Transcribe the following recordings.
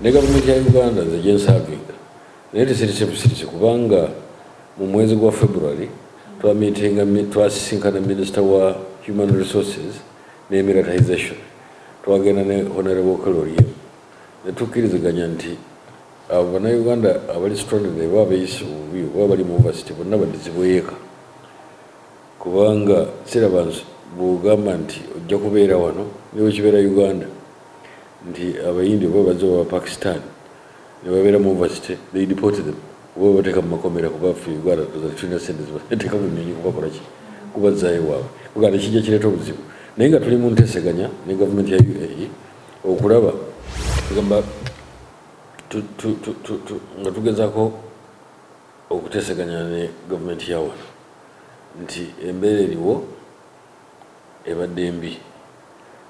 ne government ya Uganda zejensavinga naye tesirisi kubanga mu mwezi gwa February twasisinkana minister wa human resources ne militarization twagenda ne honorable Kaloriyo ne tukkiriziganya nti abo bannayuganda abali stranded baba bayise obubi baba bali mu university bonna badizibweyeka kubanga sirabantu bugamba nti ojja kubeera wano niwe kibeera Uganda nti abayindi bo bazze wa Pakistan ne babeera mu university they deported them bo bateka mu makomera kuba fu Uganda tulina sente zibateka mu nyonyi kubakola ki kubazaayo waabwe kuganda kijja kireeta obuzibu naye nga tuli mu nteeseganya ne government ya UAE okulaba tugamba nga tugezaako okuteeseganya ne government ya wano nti embeera eriwo ebadde embi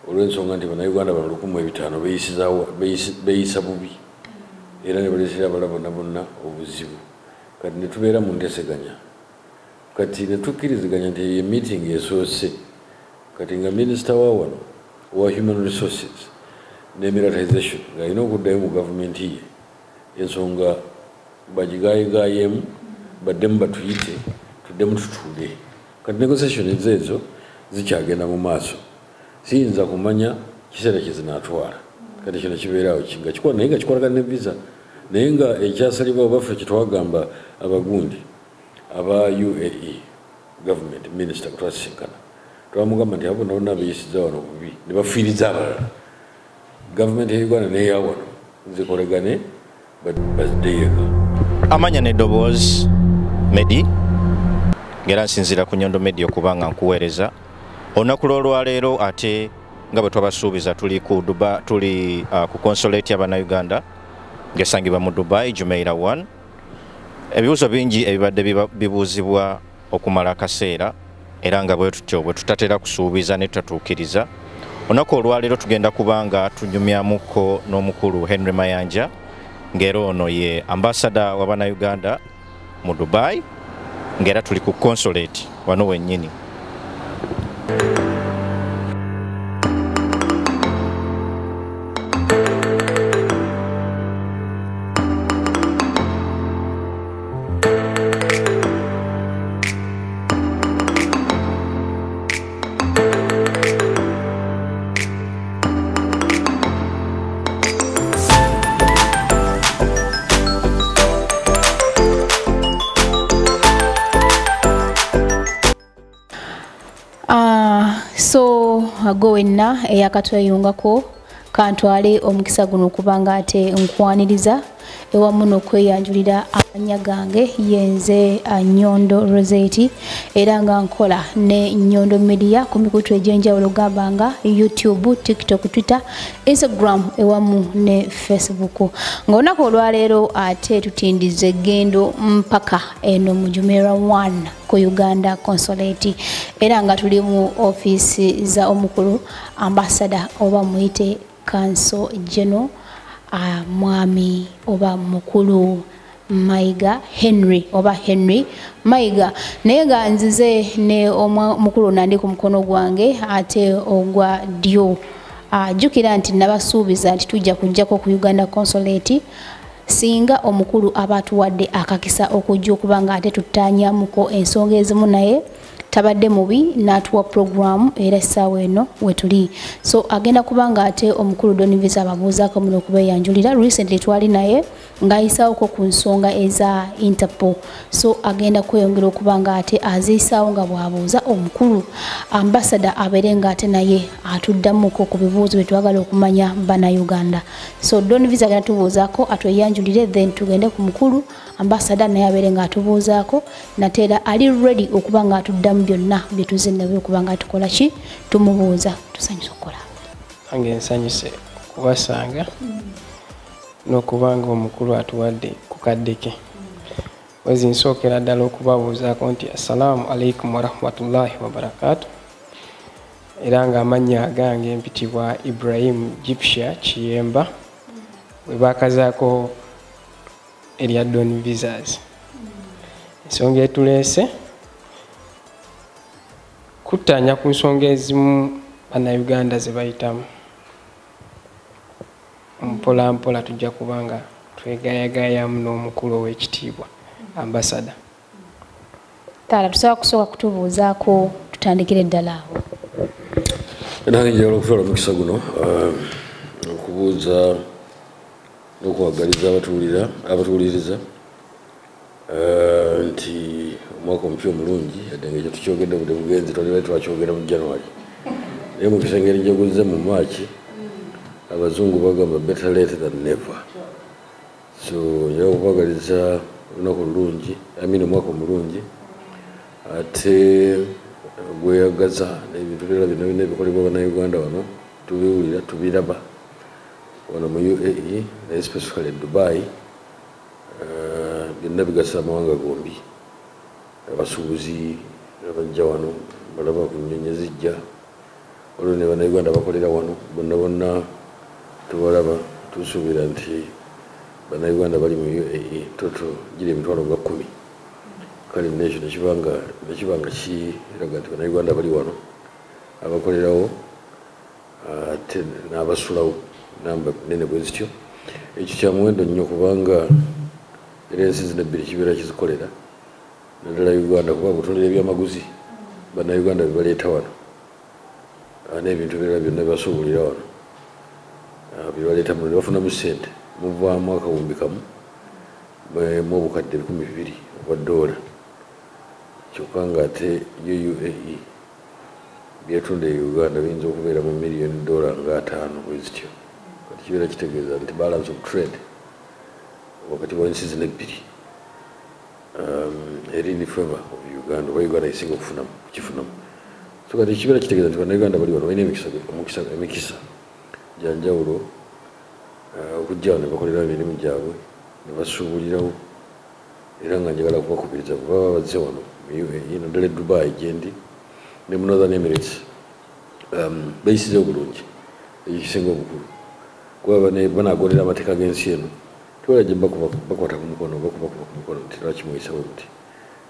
olw'ensonga nti bannayuganda bano 1500 beeyisa bubi era ne baleetera abala bonna obuzibu kati ne tubeera mu nteeseganya kati ne tukkiriziganya nti eyo meeting esoose kati nga minisita wa wano wa human resources ne militarization ng'alina okuddayo mu gavumenti ye ensonga bagigaayegaayeemu baddemu batuyite tuddemu tutuule kati negotiation ezo zikyagenda mu maaso siyinza kumanya kiseera kyezinatwala kati kino kibeerawo nga kikola naye nga kikolagana ne visa naye nga ekyasalibwa baffe kyetwagamba abagundi aba UAE government minister twasisinkana twamugamba nti abo nabo nabeyisiza wano bubi ne bafiiriza abalala gavumenti ya Uganda neya wano zikolegane baziddeeyeka amanya n'eddoboozi Medi ngera nsinzira ku Nyondo Media okubanga nkuweereza olunaku lw'olwaleero ate nga bwe twabasuubiza tuli ku consulate y'Abannayuganda ng'esangibwa mu Dubai Jumeirah 1 ebibuuzo bingi ebibadde bibuuzibwa okumala akaseera era nga bwe tutyo bwe tutatera kusuubiza ne tutatuukiriza olunaku olwaleero tugenda kubanga tunyumyamuko n'omukulu Henry Mayanja ng'era ono ye ambassador w'Abannayuganda mu Dubai ng'era tuli ku consulate wano wennyini. So agowenna eyakatweyungako kantwale omukisa guno okubanga ate nkwaniriza ewammu n'okweyanjulira amanya gange yenze Nyondo Rozet era nga nkola ne Nyondo Media ku mikutu egy'enjawulo gabanga YouTube, TikTok, Twitter, Instagram ewammu ne Facebook. Ng'olunaku olwaleero ate tutindiza eggendo mpaka eno mu Jumeirah 1 ku Uganda Consulate era nga tuli mu office za omukulu ambassador oba muyite Kanso General mwami oba mukulu Mayiga Henry oba Henry Mayiga naye nga nzize ne mukulu nandi ku mukono gwange ate ogwa ddyo jjukira nti nabasuubiza nti tujja kujjako ku Uganda Consulate singa omukulu abatuwadde akakisa okujja okubanga ate tuttaanyamuko ensonga ezimu naye tabadde mubi n'atuwa program era essaawa eno wetuli so agenda kubanga ate omukulu Donivisa ababuuzaako muno okubeeyanjulira recently twali naye ng'ayisaawoko ku nsonga eza interpol so agenda kweyongera okubanga ate aziisaawo nga bw'abuuza omukulu ambassador abeere nga ate naye atuddamuko ku bibuuzo bye twagala okumanya Bannayuganda so Donivisa agenda tubuuzaako atweyanjulire then tugende ku mukulu ambassador naye abeere nga atubuuzaako nateera ali ready okuba nga atuddamu byonna bye tuzinabyo okuba nga tukola ki tumubuuza tusanyusa okukola ange nsanyuse kubasanga n'okubanga omukulu atuwadde ku kaddeke wezi nsookera ddala okubabuuzaako nti assalamu alaikum warahmatullahi wabarakatu era nga amannya agange mpitibwa Ibrahim Gypsya Kiyemba bwe bakazaako erya Don Visas ensonga etuleese kuttaanya ku nsonga ezimu Bannayuganda ze bayitamu mpola mpola tujja kubanga twegayagayamu n'omukulu ow'ekitiibwa ambasada. Taala tusaba kusooka kutubuuzaako tutandikire ddala awo. Nange njagala okutwala omukisa guno okubuuza n'okuwagaliza abatuwuliriza nti omwaka omupya omulungi yadde nga ekyo tukyogedde budde bugenzi tolibali twakyogera mu January naye mu kisengeri njaguzze mu March abazungu bagamba better late than never. So njagala okuwagaliza olunaku olulungi omwaka omulungi ate gweyagaza n'ebintu birala byonna ebikolebwa bannayuganda wano tubiwulira tubiraba wano mu UAE especially Dubai byonna bigasa amawanga gombi. Abasuubuzi abajja wano balaba ku nnyonyi zijja olwo ne bannayuganda bakolera wano bonna tubalaba tusuubira nti bannayuganda bali mu UAE toto gira emitwalo nga 10. Kale nekyo nekibanga kiraga nti bannayuganda bali wano abakolerawo ate n'abasulawo namba nene bwe zityo. Ekyo kya muwendo nnyo kubanga era ensi zino ebbiri kibeera kizikolera naddala Uganda kuba butondera ebyamaguzi bannayuganda bebaleeta wano n'ebintu ebirala byonna bibasuubulira wano bibaleeta muno ne bafunamu ssente muvaamu akawumbi kamu mu obukadde 200 obwa dola. Kyokka ng'ate UAE byetunda e Uganda biyinza okubeera mu $1 million nga 5 bwe zityo. Kati kibeera kitegeeza nti balance of trade wakati w'ensi zino ebbiri eri in favor of Uganda oba Uganda esinga kukifunamu. So kati kibeera kitegeeza nti bannayuganda bali wano balina emikisa gya njawulo okujja wano ne bakolera emirimu gyabwe ne basuubulirawo era nga njagala kubakubiriza baba bazze wano mu UAE naddala Dubai gyendi ne mu Northern Emirates beeyisizewo bulungi ekisinga obukulu kuba banaagondera amateeka g'ensi eno tewala gye bakwata ku mukono bakubakuba ku mukono nti lwaki muyisawo buti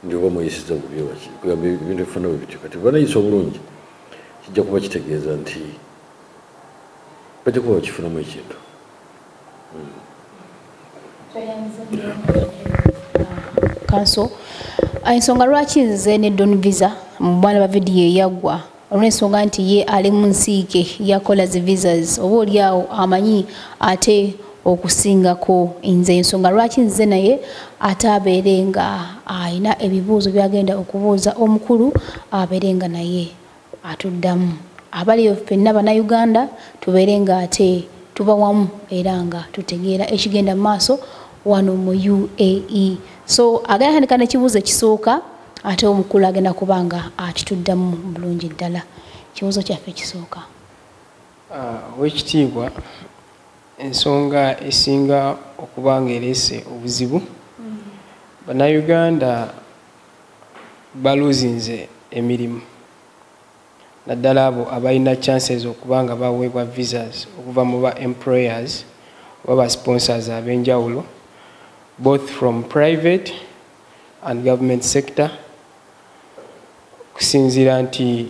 nti oba muyisiza bubi oba kugamba ebintu ebifana bwe bityo. Kati banayisa obulungi kijja kuba kitegeeza nti bajja kuba bakifunamu ekintu. Kanso ensonga lwaki nze ne Don Visa mu bwana ba vidiyo eyaggwa olw'ensonga nti ye ali mu nsiike yakola zi visas oba oliawo amanyi ate okusingako nze ensonga lwaki nze naye ate abeere nga alina ebibuuzo byagenda okubuuza omukulu abeere nga naye atuddamu abaliyo ffenna bannayuganda tubeere nga ate tuba wamu era nga tutegeera ekigenda mu maaso wano mu UAE. So agenda handika n'ekibuuzo ekisooka ate omukulu agenda kubanga atituddamu bulungi ddala. Kibuuzo kyaffe ekisooka. Ow'ekitiibwa ensonga esinga okubanga ereese obuzibu bannayuganda baluzinze emirimu naddala abo abalina chances okubanga baweebwa visas okuva mu ba employers oba ba sponsors ab'enjawulo both from private and government sector kusinziira nti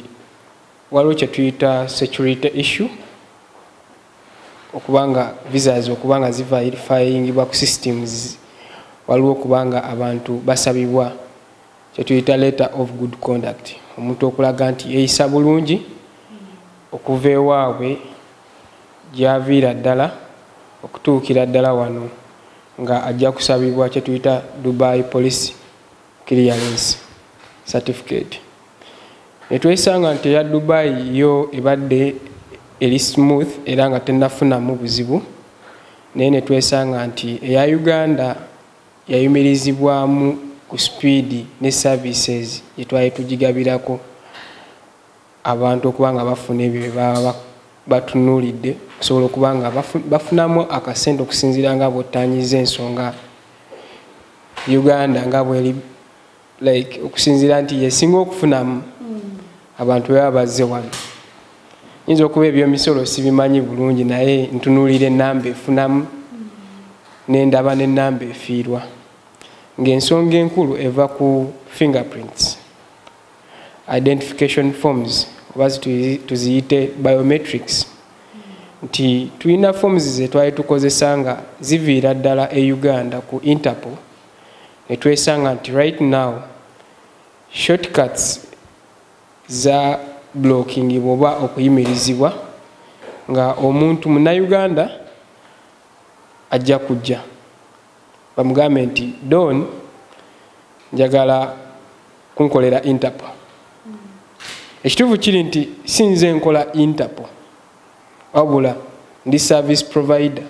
waliwo kye tuyita security issue okubanga visas okubanga ziverifyingibwa ku systems waliwo okubanga abantu basabibwa kye tuyita letter of good conduct omuntu okulaga nti yeeyisa bulungi okuva ewaabwe gy'aviira ddala okutuukira ddala wano nga ajja kusabibwa kye tuyita Dubai Police Clearance Certificate. Netwesanga nti eya Dubai yo ebadde eri smooth era nga tennafunamu buzibu naye netwesanga nti eya Uganda yayimirizibwamu ku speed ne services yetwali tugigabirako abantu okubanga bafuna ebyo baba batunuulidde kusobola okubanga bafunamu akasente okusinziira nga bw'ottaanyiza ensonga Uganda nga bw'eri like okusinziira nti yesinga okufunamu abantu baba bazze wano. Nyinza okuba ebyomisolo sibimanyi bulungi naye ntunuulira ennamba efunamu n'endaba n'ennamba efiirwa ng'ensonga enkulu eva ku fingerprints identification forms oba tuziyite biometrics nti tulina forms ze twali tukozesa nga ziviira ddala e Uganda ku interpol ne twesanga nti right now shortcuts za blocking oba okuyimirizibwa nga omuntu munnayuganda ajja kujja bamugambe nti Don njagala kunkolera interpol. Ekituufu kiri nti sinze nkola interpol wabula ndi service provider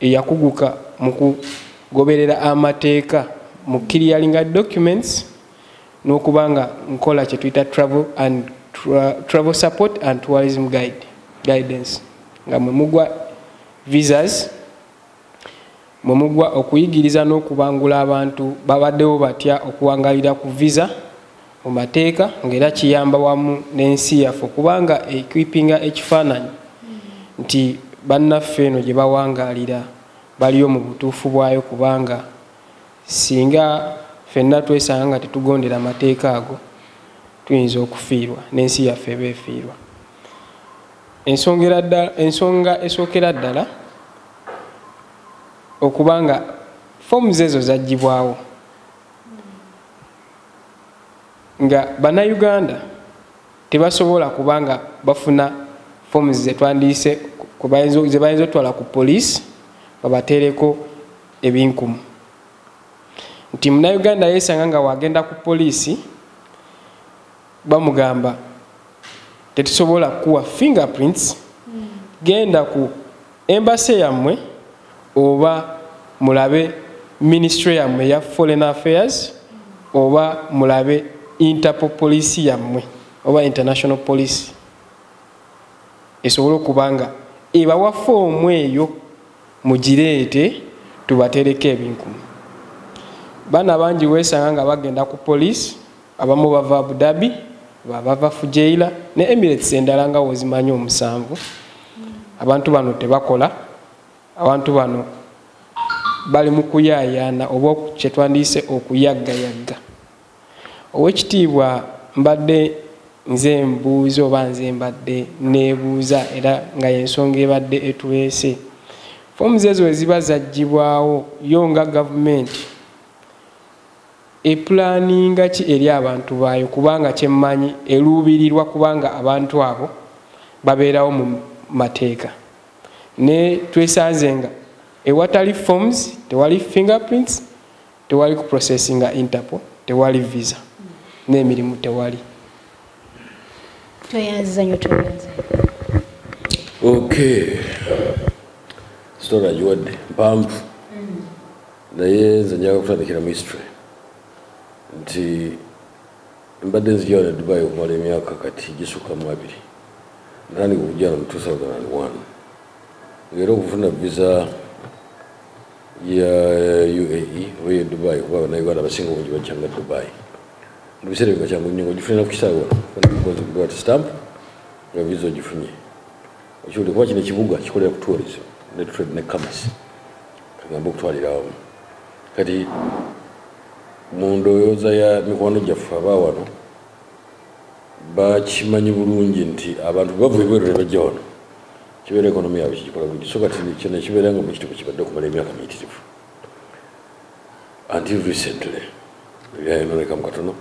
eyakuguka mu kugoberera amateeka mu clearing documents n'okubanga nkola kye tuyita travel support and tourism guidance nga mwe mugwa visas, mwe mugwa okuyigiriza n'okubangula abantu babaddewo batya okuwangalira ku visa mu mateeka ng'era kiyamba wamu n'ensi yaffe okubanga equipinga ekifaananyi nti bannaffe eno gye bawangalira baliyo mu butuufu bwayo, kubanga singa ffenna twesanga nga tetugondera amateeka ago tuyinza okufiirwa n'ensi yaffe eba efiirwa. Ensonga esookera ddala okubanga forms ezo zaggibwawo nga bannayuganda tebasobola kubanga bafuna forms ze twandiise ze bayinza otwala ku poliisi babateereko ebinkumu. Nti munnayuganda yeesanga nga wagenda ku poliisi bamugamba tetusobola kuwa fingerprints, genda ku embassy yammwe oba mulabe ministry yammwe ya foreign affairs oba mulabe interpol police yammwe oba international police esobola okubanga ebawa foomu eyo mugireete tubatereke ebinkumu. Baana bangi weesanga nga bagenda ku police, abamu bava Abu Dhabi, bava Fujairah ne Emirates endala nga wozimanyi 7. Abantu bano tebakola, abantu bano bali mu kuyaayaana oba kye twandiise okuyaggayagga. Owekitiibwa mbadde nze mbuuza oba nze mbadde neebuuza era nga y'ensonga ebadde etuleese. Forms ezo eziba zaggibwawo yo nga gavumenti epulaninga ki eri abantu baayo, kubanga kyemmanyi eruubirirwa kubanga abantu abo babeerawo mu mateeka. Ne twesanze nga ewatali forms tewali fingerprints, tewali kuprocessinga interpol, tewali visa n'emirimu tewali. Toyanziza nnyo toyanziza. Okay. Story agiwadde mpamvu naye nze njaga kutandikira mu history nti mbadde nzija wano e Dubai okumala emyaka kati gisukka mu 2. Natandika okujjana mu 2001 ng'era okufuna visa ya UAE oba ye Dubai kuba bannayuganda abasinga obungi bajjanga Dubai. Mu biseera bino kyangu nnyo ng'ogifunira ku kisaawe wano kuba stamp nga visa ogifunye. Okiwulira kuba kino ekibuga kikolera ku tourism ne trade ne commerce kagamba okutwalira awamu. Kati mu ndowooza ya mikwano gyaffe aba wano bakimanyi bulungi nti abantu bavuye bweru ne bajja wano kibeera ekonomi yaabwe kigikola bulungi, so kati kino kibeera nga mu kituufu kibadde okumala emyaka miyitirivu until recently byayononeka mu katono.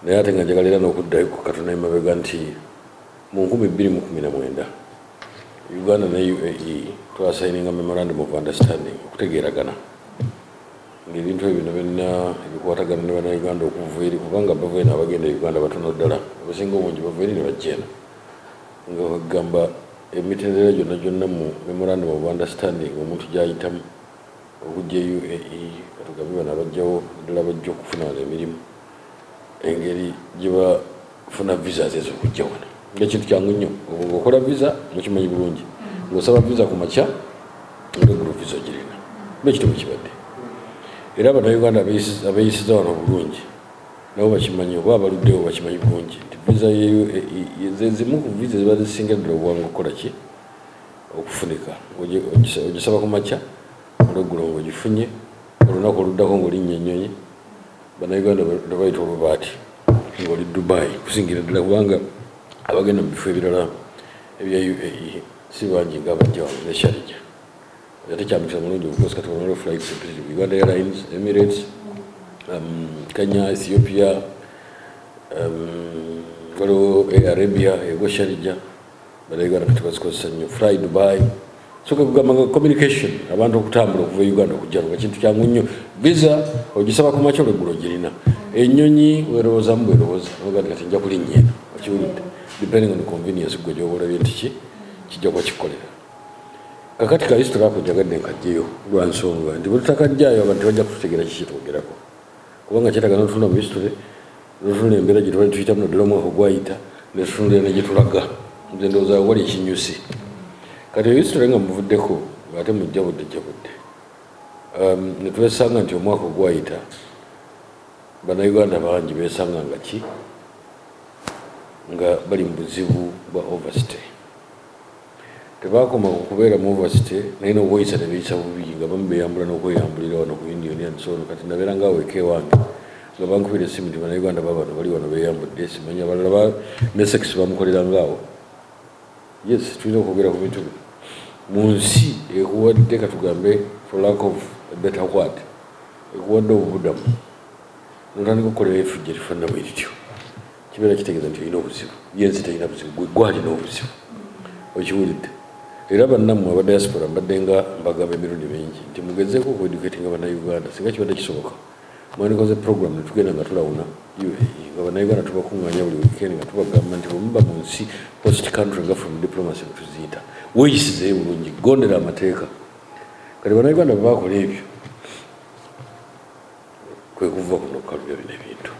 Naye ate nga njagala era n'okuddayo ku katono emabega nti mu 2019 Uganda ne UAE twasayininga memorandum of understanding okutegeeragana ng'ebintu ebyo byonna ebikwatagana ne bannayuganda okuva eri kubanga bava eno abagenda e Uganda batono ddala, abasinga obungi bava eri ne bajja eno nga bagamba emitendera gyonna mu memorandum of understanding omuntu gy'ayitamu okujja e UAE katugambe bano abajjawo ddala bajja okufuna wano emirimu engeri gye bafuna visas ezo okujja wano ng'ekintu kyangu nnyo. Ng'okola visa mukimanyi bulungi, ng'osaba visa ku makya ng'egulu visa ogirina bekitabo kibadde. Era abannayuganda abeeyisiza wano bulungi nabo bakimanyi oba abaluddewo bakimanyi bulungi nti visa ye zimu ku visa ziba zisinga ddala obwangu okukola ki okufunika. Ogisaba ku makya olweggulo ng'ogifunye olunaku oluddako ng'olinnya ennyonyi bannayuganda tebayita olubaati ng'oli Dubai kusingira ddala kubanga abagenda mu bifo ebirala ebya UAE si bangi nga bajja wano ne Sharjah ate kyamukisa mulungi okukosa kati wano flights empitirivu Uganda Airlines, Emirates, Kenya, Ethiopia, waliwo Air Arabia egwa Sharjah banauganda kati bazikozesa nnyo Fly Dubai so kugamba communication abantu okutambula okuva Uganda okujja nga kintu kyangu nnyo visa ogisaba ku makya olweggulo girina ennyonyi werowoozamu bwerowooza ogati kati nja kulinnya eno okiwulidde depending on the convenience gwe gyobalabye nti kijja kuba kikolera kakati ka history ako njagadde nkajjeyo lwa nsonga nti bwe tutakajjaayo abantu tebajja kututegeera kiki twogerako kubanga kyetaaga n'otunula mu history n'otunula embeera gye tubali tuyitamu naddala omwaka ogwayita ne tutunulira ne gye tulaga nze ndowooza wali ekinyusi kati history nga muvuddeko ate mujjabudde ne twesanga nti omwaka ogwayita bannayuganda bangi besanga nga ki nga bali mu buzibu bwa overstay tebakoma okubeera mu overstay naye n'obweyisa ne beyisa bubi nga bamu beyambula n'okweyambulira wano ku Union and so on kati nabeera nga aweka ewange nga bankubira essimu nti bannayuganda babano bali wano beyambudde simanyi abalala ba Mesex bamukolera ngaawo yes tulina okwogera ku bintu bino mu nsi ekuwadde katugambe for lack of a better word ekuwadde obuvuddamu notandika okukolera efujja lifaanana bwe lityo kibeera kitegeeza nti olina obuzibu yensi terina buzibu gwe gwalina obuzibu okiwulidde era bannammwe aba diaspora mbadde nga mbagamba emirundi mingi nti mugezeeko okueducatinga bannayuganda singa kibadde kisoboka mwandikoze program netugenda nga tulawuna UAE nga bannayuganda tubakuŋŋaanya buli weekend nga tubagamba nti bwemuba mu nsi post country nga from diplomacy bwetuziyita weeyisizeyo bulungi gondera amateeka kati bannayuganda bwe bakola ebyo kwe kuva kuno okukalubya bino ebintu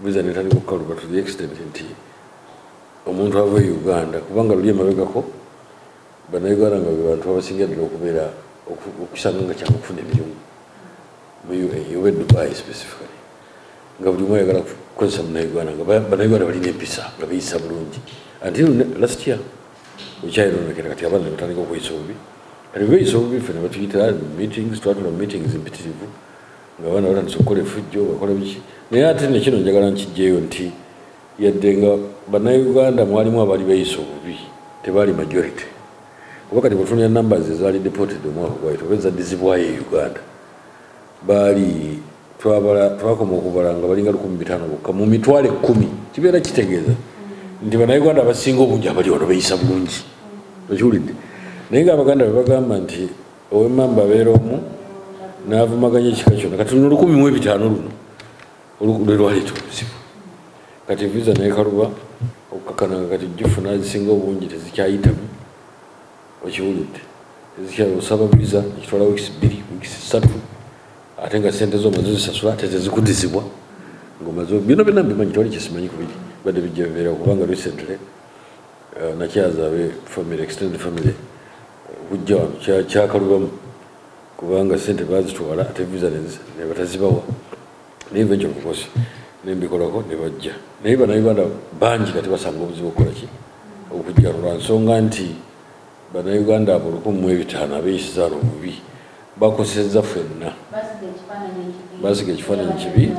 visa netandika okukaluba to the extent nti omuntu ava e Uganda kubanga luli emabegako bannayuganda nga be bantu abasinga ddala okubeera okusanga nga kyangu okufuna emirimu mu UAE oba Dubai specifically nga buli omu ayagala kukozesa munnayuganda nga bannayuganda balina empisa nga beyisa bulungi until last year ekyayironekera kati abaana ne batandika okweyisa obubi kati beyisa obubi ffe ne batuyita meetings twatula meetings empitirivu nga abaana batandise okukola efujjo bakola biki naye ate nekino njagala nkijjeeyo nti yadde nga bannayuganda mwalimu abali beyisa obubi tebaali majority kuba kati bwetunira numbers ezaali deported omwaka gwayita oba ezaddizibwayo e Uganda baali twakoma okubala nga balinga 1500 bokka mu mitwalo 10 kibeera kitegeeza nti bannayuganda abasinga obungi abali wano beyisa bulungi okiwulidde naye nga abaganda bebagamba nti owemmamba abeera omu n'avumaganya ekika kyonna kati luno 1500 luno lwe lwaleeta obuzibu kati visa nekaluba okukakana kati jufuna zisinga obungi tezikyayitamu okiwulidde tezikyosaba visa ekitwala weeks 2 weeks 3 ate nga sente zo maze zisasula ate tezikudizibwa ngomazo bino byonna mbimanyi tewali kyesimanyi kubiri badde bijja bibeera kubanga recently nakyaza abe family extended family bujja wano kyakalubamu kubanga sente bazitwala ate visa ne batazibawa naye eventual kukosi nembikolako ne bajja naye bannayuganda bangi kati basanga obuzibu okukola ki okujja lwa nsonga nti bannayuganda abo 1500 abeyisizaano obubi bakosezza ffenna basiga ekifaananyi kibi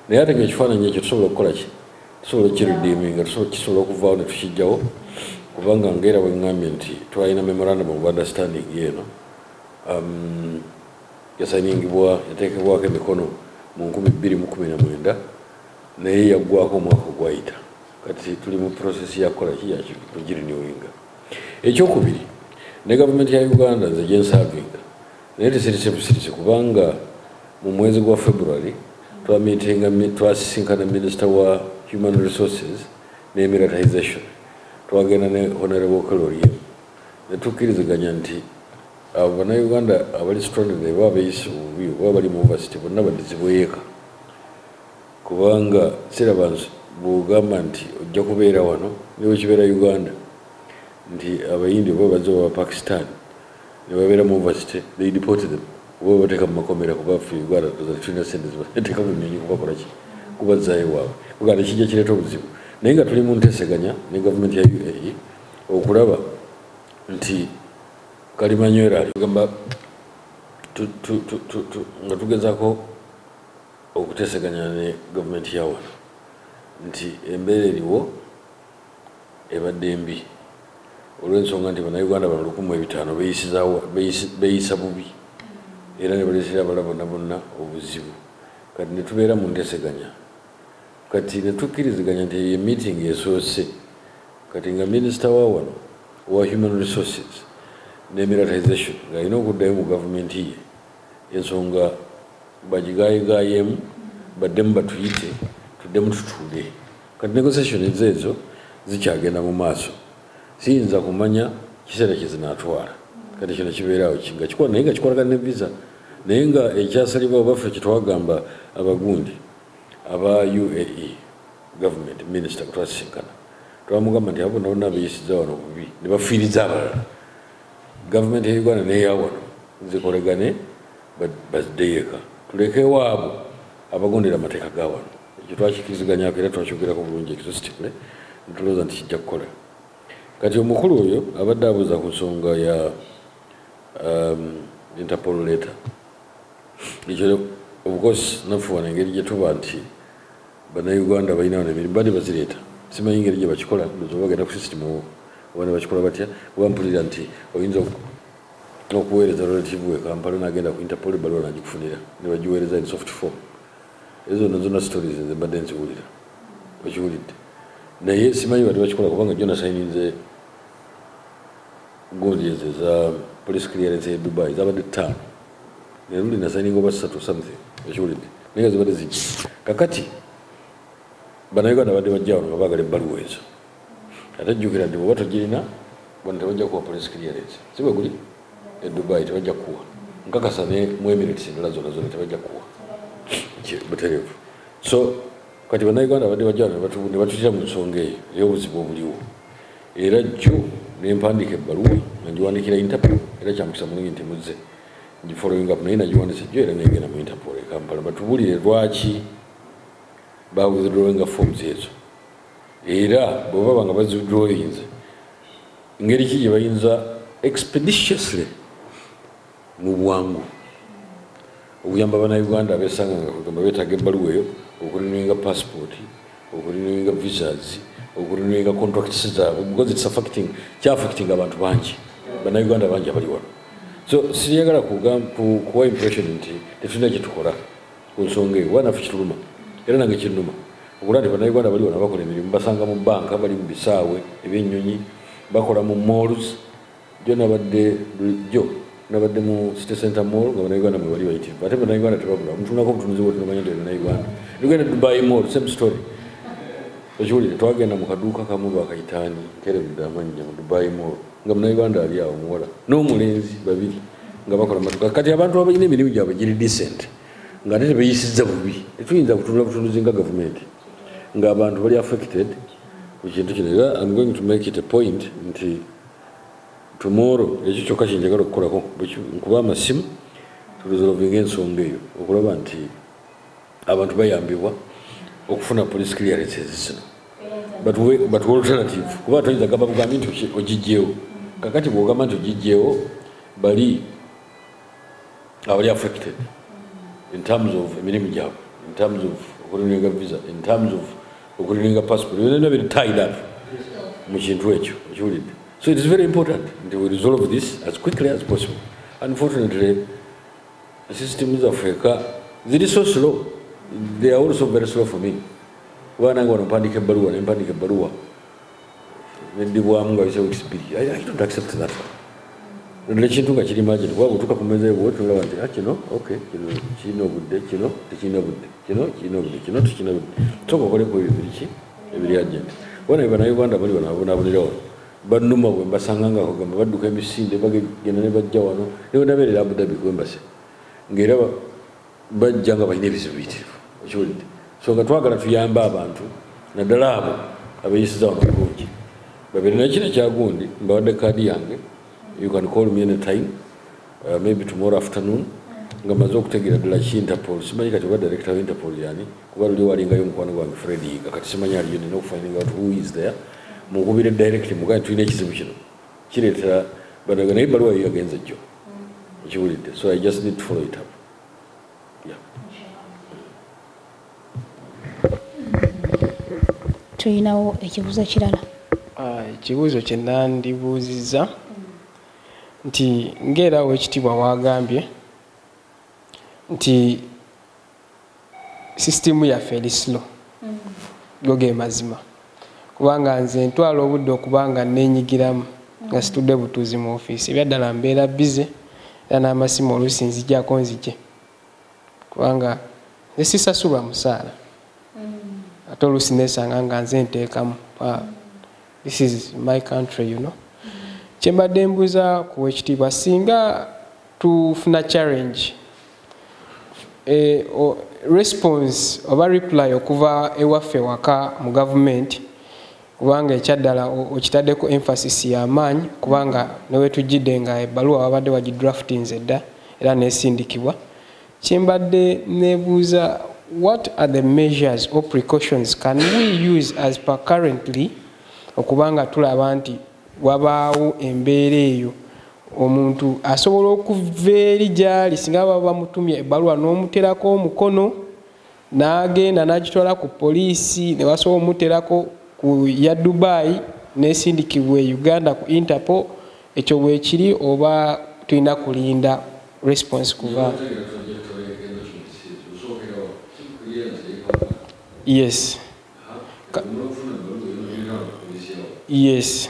naye ate nga ekifaananyi ekyo tusobola okukola ki tusobola okukiridiiminga kisobola okuvaawo ne tukijjawo kubanga ngaera bwe ŋŋambye nti twalina memorandum of understanding yeeno yasayiningibwa yateekebwako emikono mu 2019 naye yaggwako omwaka ogwayita kati tuli mu process yakukola ki yakugirinyowinga ekyokubiri ne gavumenti ya Uganda nze gyensavinga naye tesirise busirise kubanga mu mwezi gwa February twasisinkana minister wa human resources ne militarization twagenda ne honorable Kaloriye ne tukkiriziganya nti abo bannayuganda abali stranded ne baba beyisa obubi oba bali mu university bonna baddizibweyeka kubanga sirabansi bwogamba nti ojja kubeera wano niwe kibeera Uganda nti abayindi oba bazze oba Pakistan ne babeera mu university they deported them oba bateeka mu makomera kuba ffe Uganda tulina sente zibateeka mu myonyi kubakola ki kubazzaayo waabwe kuganda kijja kireeta obuzibu naye nga tuli mu nteeseganya ne gavumenti ya UAE okulaba nti kalimanywera gamba nga tugezaako okuteeseganya ne gavumenti ya wano nti embeera eriwo ebadde embi olw'ensonga nti bannayuganda bano 1500 beeyisa bubi era ne baleetera abala bonna bonna obuzibu kati ne tubeera mu nteeseganya kati ne tukkiriziganya nti ye meeting esoose kati nga minisita wa wano wa human resources ne militarization ng'alina okuddayo mu gavumenti ye ensonga bagigaayegaayeemu baddemu batuyite tuddemu tutuule kati negotiation ezo zikyagenda mu maaso siyinza kumanya kiseera kyezinaatwala kati kino kibeeraawo nga kikola naye nga kikolagana ne visa naye nga ekyasalibwawo baffe kyetwagamba abagundi aba UAE government minister kutwasisinkana twamugamba nti abo bonna beeyisiza wano bubi ne bafiiriza abalala gavumenti ya Uganda neya wano zikolegane baziddeyo tulekewo abo abagondera amateeka ga wano ekyo twakikiriziganyako era twakyogerako bulungi exhaustively netulowooza nti kijja kukola kati omukulu oyo abadde abuuza ku nsonga ya interpol letter ekyo of course naffe wano engeri gye tuba nti bannayuganda balina wano emirimu badde bazireeta simanyi engeri gye bakikola bagenda ku system obane bakikola batya wampulira nti oyinza okuweereza relative we Kampala n'agenda ku interpol balwa nagikufunira ne bagiweereza in soft form ezo zonna stories ze mbadde nziwulira okiwulidde naye simanyi badde bakikola kubanga jona sayininze gundi ezo eza police clearance ya Dubai zabadde 5 naye luli nasayininga oba 3 something okiwulidde naye nga zibadde zijja kakati bannayuganda badde bajja wano nga baagala ebbaluwa ezo ate jjukira nti bwoba togirina bona tebajja kuwa police clearance si bwe guli e Dubai tebajja kuwa nkakasa ne mu Emirates endala zonna tebajja kuwa butereevu so kati bannayuganda badde bajja wano ne batutira mu nsonga eyo ey'obuzibu obuliwo era jjo nempandiika ebbaluwa nga ngiwandikira interpol era kyamukisa mulungi nti muzze ngifollowing up naye nagiwandisa jjo era negenda mu interpol e Kampala batubulire lwaki bawithdrawinga forms ezo era bwe baba nga bazidrawinze ngeri ki gye bayinza expeditiously mu bwangu okuyamba bannayuganda abesanga nga kugamba beetaaga ebbaluwa eyo okurinwinga passport okurinwinga visas okurinwinga contracts zaabwe because it's affecting abantu bangi bannayuganda bangi abali wano so siyagala kuwa impression nti tetulina kyetukola ku nsonga eyo wanaffe kituluma era nange kinnuma okula nti bannayuganda bali wano bakola emirimu basanga mu banka bali mu bisaawe ebyennyonyi bakola mu malls jo nabadde mu city center mall nga bannayuganda mwe bali bayitirivu ate bannayuganda tebabula omutunako obutunuzi bwe tunamanya nti bannayuganda tugenda Dubai mall same story okiwulire twagenda mu kaduuka kamu bakayitaani nkerebudde amannya mu Dubai mall nga bannayuganda ali awo muwala n'omulenzi babiri nga bakola matuka kati abantu abalina emirimu gyabwe giri decent nga ate tebeyisizza bubi tetuyinza kutunula butunuzi nga gavumenti ng'abantu bali affected ku kintu kino era I'm going to make it a point nti tomorrow ekyo kyokka kyenjagala okukolako nkuba amasimu turesolvinga ensonga eyo okulaba nti abantu bayambibwa okufuna police clearances zino but alternative kuba toyinza gamba bugambi nti ogijjeewo kakati bwogamba nti ogijjeewo bali abali affected in terms of emirimu gyabwe in terms of okurinwinga visa in terms of okurinwinga passport byonna biri tied up mu kintu ekyo okiwulidde so it is very important that we resolve this as quickly as possible. Unfortunately the systems of Africa ziri so slow, they are also very slow for me. Wananga wanampandika ebbaluwa neddibwamu nga bisa weeks 2 I don't accept that one. Ekintu nga kiri margin kuba bwetuuka ku mmeeza eyo tulaba nti kino okay kino kirina obudde kino tekirina budde kino kirina obudde kino tekirina budde soka okoleko ebiri agent wana bannayuganda bali banaabonabonera wano bannuma bwe mbasanga nga kugamba badduka emisinde bagenda ne bajja wano ne nabeerera Abu Dhabi ku Embassy ng'era bajja nga balina ebizibu biyitirivu okiwulidde so nga twagala tuyamba abantu naddala abo abeeyisiza wano bulungi babeere nakino ekyagundi mbawadde kaadi yange. You can call me anytime, maybe tomorrow afternoon. Nga maze okutegeera ddala ki Interpol simanyi kati oba director wa Interpol yani kuba luli walingayo omukwano gwange Freddy kati simanyi aliyo nina okufinding out who is there mukubire directly mugaye tulina ekizibu kino kireetera banaga naye ebbaluwa yo yagenze jjo okiwulidde so I just need to follow it up. Yeah. Tulinawo ekibuuzo kirala. Ekibuuzo kye nandibuuzizza nti ng'era Oweekitiibwa wagambye nti sisitimu yaffe eri slow go ge mazima kubanga nze ntwala obudde okubanga neenyigiramu nga situdde butuuzi mu ofiisi ebyaddala mbeera bize era n'amasimu oluusi nzijjako nzije kubanga nze sisasulwa musaala ate oluusi neesanga nga nze nteekamu this is my country, you know. Kyembadde mbuuza ku Oweekitiibwa singa tufuna challenge response oba reply okuva ewaffe waka mu government kubanga ekyaddala okitaddeko emphasis y'amaanyi kubanga newe tujjidde nga ebbaluwa wabadde wagidraftinze edda era neesindikibwa. Kyembadde neebuuza what are the measures or precautions can we use as per currently okubanga tulaba nti wabaawo embeera eyo omuntu asobola okuva eri gy'ali singa baba bamutumye ebbaluwa n'omuterako omukono n'agenda n'agitwala ku poliisi ne basobola omuterako ku ya Dubai n'esindikibwa e Uganda ku Interpol, ekyo bwekiri oba tulina kulinda response kuva? Yes. Yes.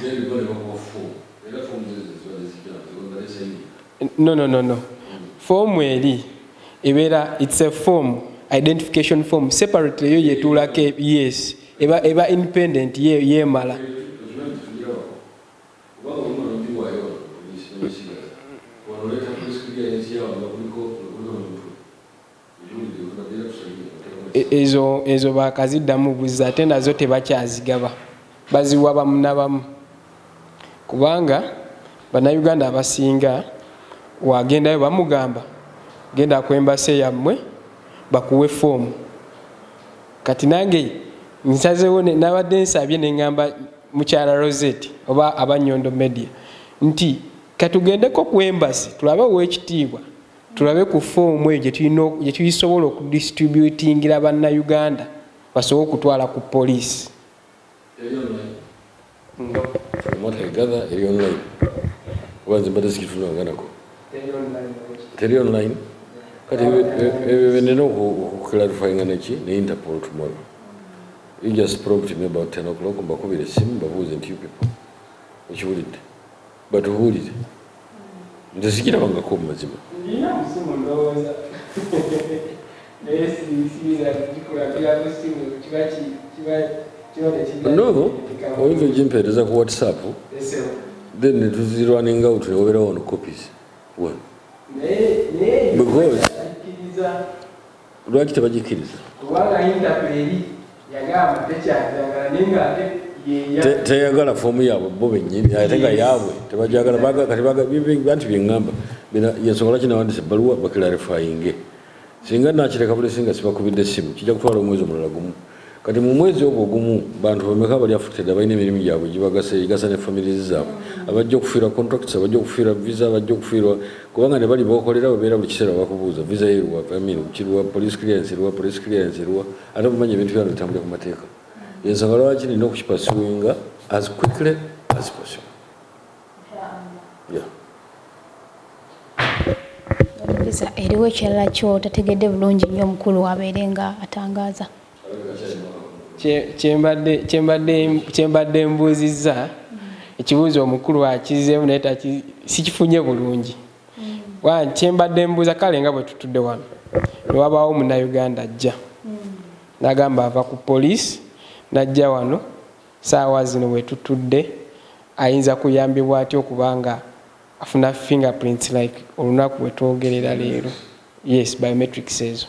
No. Form eri ebera, it's a form, identification form. Separately yo yetulake, yes. Eba independent ye mala. Ezo bakaziddamu buza ate nazo tebakyazigaba. Baziwa bamunabamu kubanga bannayuganda abasinga wagendayo bamugamba genda ku embassy yammwe bakuwe foomu. Kati nange nsazeewo nabadde nsabye ne ngamba mukyala Rozet oba aba Nyondo Media nti katugendeko ku embassy tulabe Oweekitiibwa tulabe ku foomu eyo gye tuyisobola okudistributingira bannayuganda basobola okutwala ku poliisi. From what I gather, eri online. Once the baddest gift from Ganako. Tell you online. But when you know clarifying energy, the Interpol tomorrow. You just prompted me about 10 o'clock. I'm going to be the same, but who's in two people? Which would it? But who did it? The Sikina Wanga Kom Mazima. No, only the Jimpe does a WhatsApp. Then it was running out over on copies. One. Because right to Bajikis. Tayagala for me, bobbing. I think I have it. Tabajaga Baga, Karibaga, we being number. Yes, original is a balua, but clarifying. Singa naturally, a couple of singers spoke with the sim. Chijakura Muzum. Kati mu mwezi ogwo bantu bameka bali afutira bayina emirimu gyabwe gibagasa ne families zaabwe abajja okufiirwa contracts abajja okufiirwa visa abajja okufiirwa kubanga ne bali bokolera babeera buli kiseera bakubuuza visa yeruwa kirwa police clearance eruwa ate bumanya ebintu byano bitambule ku mateeka yensonga lwaki nina okukipasuwinga as quickly as possible. Eriwo ekirala kyotategedde bulungi nnyo omukulu wabeere nga atangaaza? Kyembadde mbuuzizza ekibuuzo omukulu akizeemu naye sikifunye bulungi. Kyembadde mbuuza kale nga bwe tutudde wano ne wabaawo munnayuganda ajja n'agamba ava ku poliisi n'ajja wano saawa zino bwe tutudde ayinza kuyambibwa atya okubanga afuna fingerprints like olunaku bwe twogerera leero. Yes, biometrics ezo.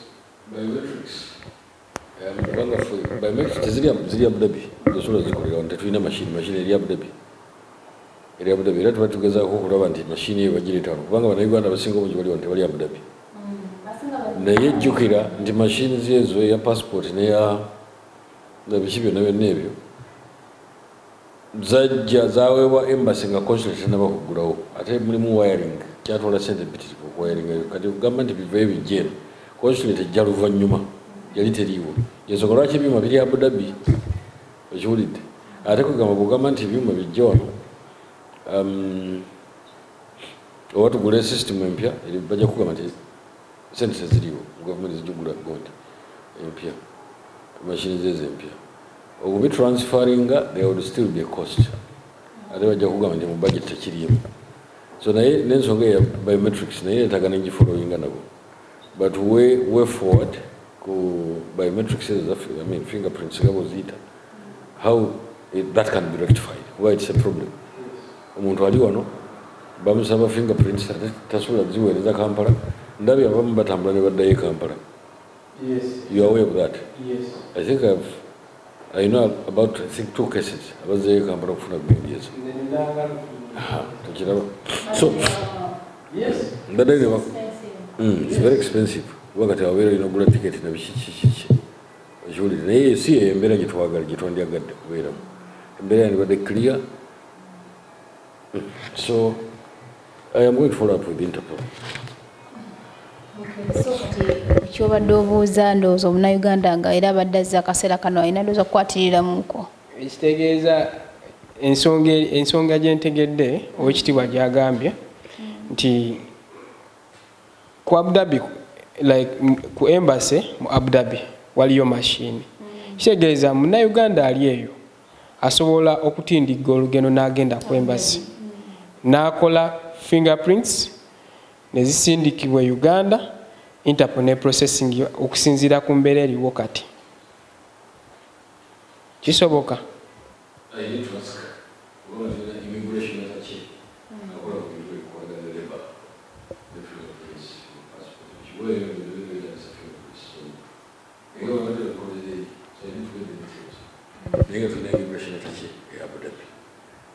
Biometrics ziri Abu Dhabi. Zosobola zikolera wano tetulina machine eri Abu Dhabi. Era tuba tugezaako okulaba nti machine eyo bagireeta wano kubanga bannayuganda abasinga obungi bali wano tebali Abu Dhabi. Naye jjukira nti machines ezo eya passport neya biki byonna byonna ebyo zaweebwa embassy nga consulate n'abakuggulawo ate mulimu wiring kyatwala sente mpitirivu okuwiring eyo kati kugamba nti bivayo bijjeeno consulate ejja luvannyuma yali teriiwo yensonga lwaki ebyuma biri Abu Dhabi okiwulidde ate kugamba bugamba nti ebyuma bijja wano oba tugula system empya bajja kugamba nti sente teziriwo gavumenti zijugula gondi empya machine zezo empya okubi transferringa there would still be a cost ate bajja kugamba nti mu budget tekirimu so naye n'ensonga ya biometrics naye etagana ngifollowinga nabo but way forward ku biometrics I mean fingerprints gabo zita how that can be rectified why it's a problem omuntu ali wano bamusaba fingerprints tasobola ziweereza Kampala ndabi abamu batambula ne baddayo Kampala. Yes. You are aware of that? Yes. I think I know about 2 cases abazzeyo Kampala okufuna BBS. So yes, it's very expensive. Wakati wabeera inogula ticket na biki ojulire naye si embeera gye twagala gye twandyagadde kubeeramu embeera yandibadde clear. So I am going to follow up with Interpol. Kyobadde obuuza ndowooza omunnayuganda nga era abadde azza akaseera kano alina ndowooza kukwatiriramukko. Ekitegeeza ensonga gye ntegedde ow'ekitiibwa gy'agambye nti ku Abu Dhabi like ku embassy mu Abu Dhabi waliyo machine. Kitegeeza munnayuganda ali eyo asobola okutindiga olugendo n'agenda ku embassy n'akola fingerprints nezisindikibwa Uganda Interpol ne processing okusinziira ku mbeera eriwo kati. Kisoboka?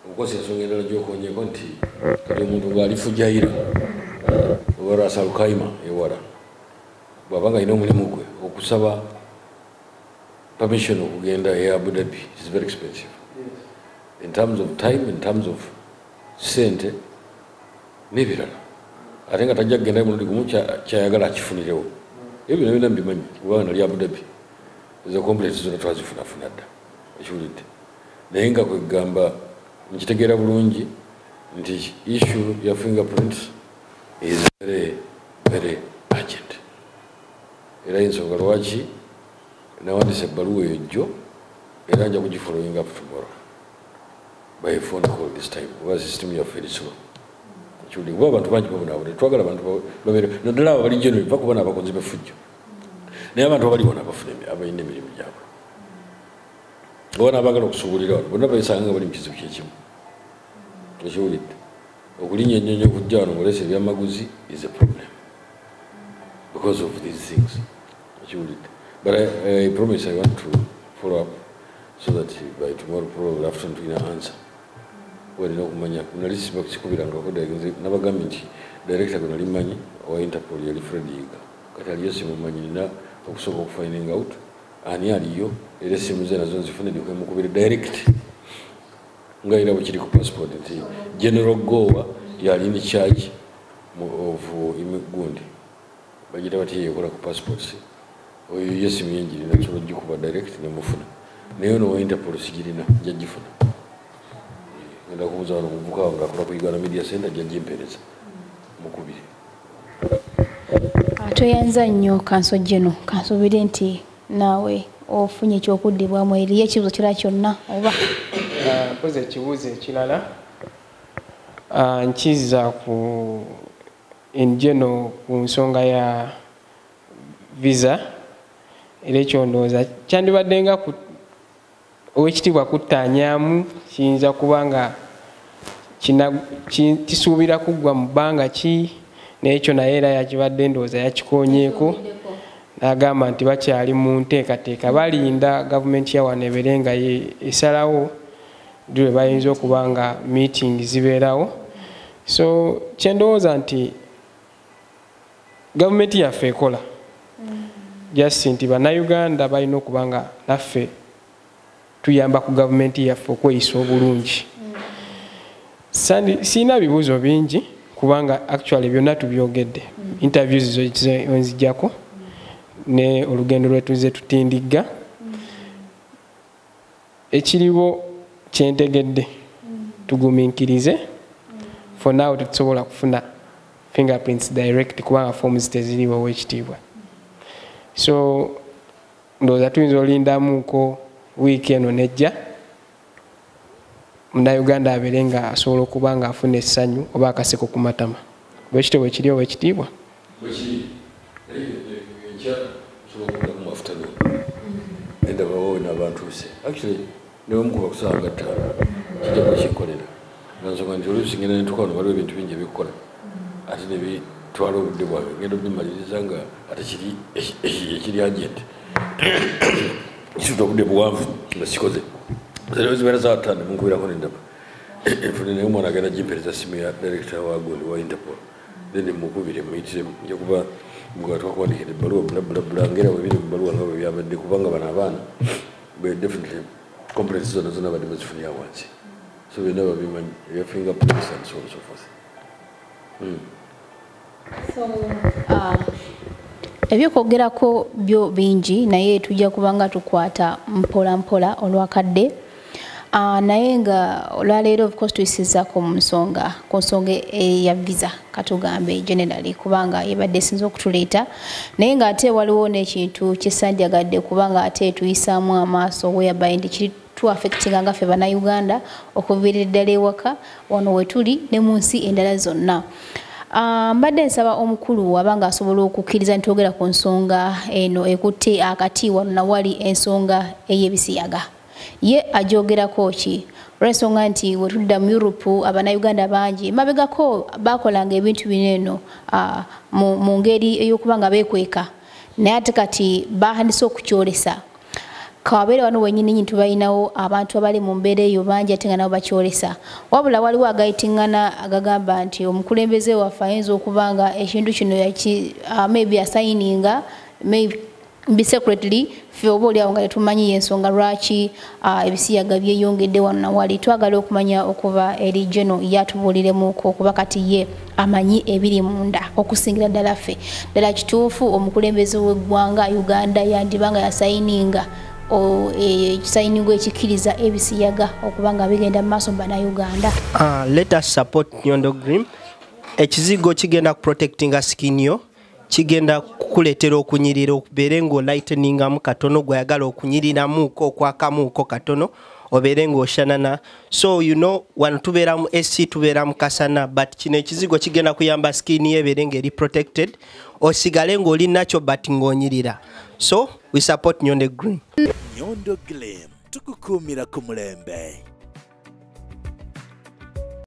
Okukosa ensonga endala gy'okonyeko nti kati omuntu bw'alifujjayira oba lwasalukaima ewala bw'abanga alina omulimu gwe okusaba permission okugenda e Abu Dhabi is very expensive. Yes. In terms of time, in terms of sente n'ebirala ate nga tajja kugenda mulundi gumu kyayagala akifunirewo ebyo bino bina mbimanyi kubanga nali Abu Dhabi ezo complete zonna twazifunafuna dda ekiwulidde naye nga kwegamba nkitegeera bulungi nti issue ya fingerprints is very very urgent era ensonga lwaki nawandisa ebbaluwa eyo jjo era nja kugifollowing up tomorrow by a phone call this time kuba system yaffe eri slow ekiwulidde kuba abantu bangi babonaabona twagala abantu babeere naddala abo bali general va kubona abakozi b'effujjo naye abantu abali bona abalina emirimu gyabwe bona abagala okusuubulira wano bonna bayesanga nga bali mu kizibu kyekimu ekiwulidde okulinnya ennyonyi okujja wano ng'oleesa ebyamaguzi is a problem because of these things ekiwulidde but I promise I want to follow up so that by tomorrow probably after tuina answer walina okumanya nali sikubirangako nabagambye nti director gwe nali mmanyi owa Interpol yali Fred Yiga kati aliyo simumanyi nina okusooka okufinding out ani aliyo era essimu ze nazo nzifune ndikwemukubire direct nga era bwekiri ku passport nti General Gowa yali in charge of gundi bagita bati yekola ku passports oyo yessimu yenjiri nasobola gikuba direct nemufuna naye no Interpol sigirina jagifuna ngenda kubuuza wano muvuka wange akola ku Uganda Media Center jagimpereza mukubire atoyanza nnyo kanso geno kansobire nti naawe ofunye ekyokuddibwamu eriyo ekibuzo kirala kyonna oba mpoza ekibuuzo ekirala nkiza ku engeno ku nsonga ya visa era ekyo ndowooza kyandibadde nga owekitiibwa kuttaanyaamu kiyinza kuba nga kisuubira kuggwa mu bbanga ki n'ekyo naye era yakibadde ndowooza yakikonyeeko n'agamba nti bakyali mu nteekateeka balinda gavumenti ya wano ebeere nga esalawo dule bayinza okuba nga meeting zibeerawo so kyendowooza nti gavumenti yaffe ekola just nti bannayuganda balina okuba nga naffe tuyamba ku gavumenti yaffe okweyisa obulungi siina bibuuzo bingi kubanga actually byonna tubyogedde interviews wenzijjako ne olugendo lwetuze tutindiga ekiriwo kyentegedde tugumiikirize for now tetusobola kufuna fingerprints direct kubanga forms teziriwo wekitiibwa so ndowooza tuyinza olindamuko wiiki eno nejja munnayuganda abeere nga asobola okuba nga afuna essanyu oba akaseko ku matama bwekityo bwekiri owekitiibwa actually nebamukuba kusanga ttaano kijja kukikolera nansonga nti oluusi ngenda netukano waliwo ebintu bingi ebikukola ate nebitwala obudde bwange ngenda obimaliriza nga ate kiri ekiri agent kisuta obudde buwanvu nga kikoze zibeera za ttaano munkubirako nendaba enfune naye omwana agenda gimpereza simu ya director wa gondi wa interpol then mukubire muyitiremu nja kuba twakwandiikira ebbaluwa bulabula ngera bwebiri mu baluwa nga bwe byabadde kubanga bano abaana definitely complaints zona zona badde bazifunira wansi so byonna babimanyi ebya fingerprints and so on so forth ebyokwogerako byo bingi naye tujja kubanga tukwata mpola mpola olwakadde naye nga olwaleero of course tuyisizzaako ku nsonga ya visa katugambe generally kubanga yebadde esinza okutuleeta naye ng'ate waliwo n'ekintu kyesanjagadde kubanga ate tuyisaamu amaaso whereby nti kiri tuaffectinga nga ffe bannayuganda okuviirira ddala ewaka wano wetuli ne mu nsi endala zonna mbadde nsaba omukulu wabanga asobola okukkiriza ntwogera ku nsonga eno ekutte akati wano nawali ensonga ey'ebisiyaga ye ajogerako ki olw'ensonga nti wetudda mu Europe abannayuganda bangi mabegako bakolanga ebintu bino eno mu ngeri ey'okuba nga beekweka naye ate kati bahandise okukyolesa kawabeere wano wenyini tubalinawo abantu abali mu mbeera eyo bangi ate nga nabo bakyolesa wabula waliwo agayitingana agagamba nti omukulembeze waffe ayinza okuba nga ekintu kino maybe asayininga maybe secretly fe oba oliawo nga tetumanyi ensonga lwaki ebisiyaga byeyongedde wano nawali twagala okumanya okuva eri geno yatubuuliremuko okuba kati ye amanyi ebiri munda okusingira ddala ffe ddala kituufu omukulembeze w'eggwanga Uganda yandibanga yasayininga ekisayiningo ekikkiriza ebisiyaga okuba nga bigenda mu maaso bannayuganda. Let us support Nyondo Green. Ekizigo kigenda kuprotectinga skin yo kigenda kukuleetera okunyirira okubeere ng'olighteningamu katono gwayagala okunyiriramuuko okwakamuuko katono obeere ng'oshanana so you know wano tubeera mu AC tubeera mu kasana but kino ekizigo kigenda kuyamba skin ye ebeere ng'eri protected osigale ng'oli nakyo but ng'onyirira so we support Nyondo Green. Nyondo Green tukukuumira ku mulembe.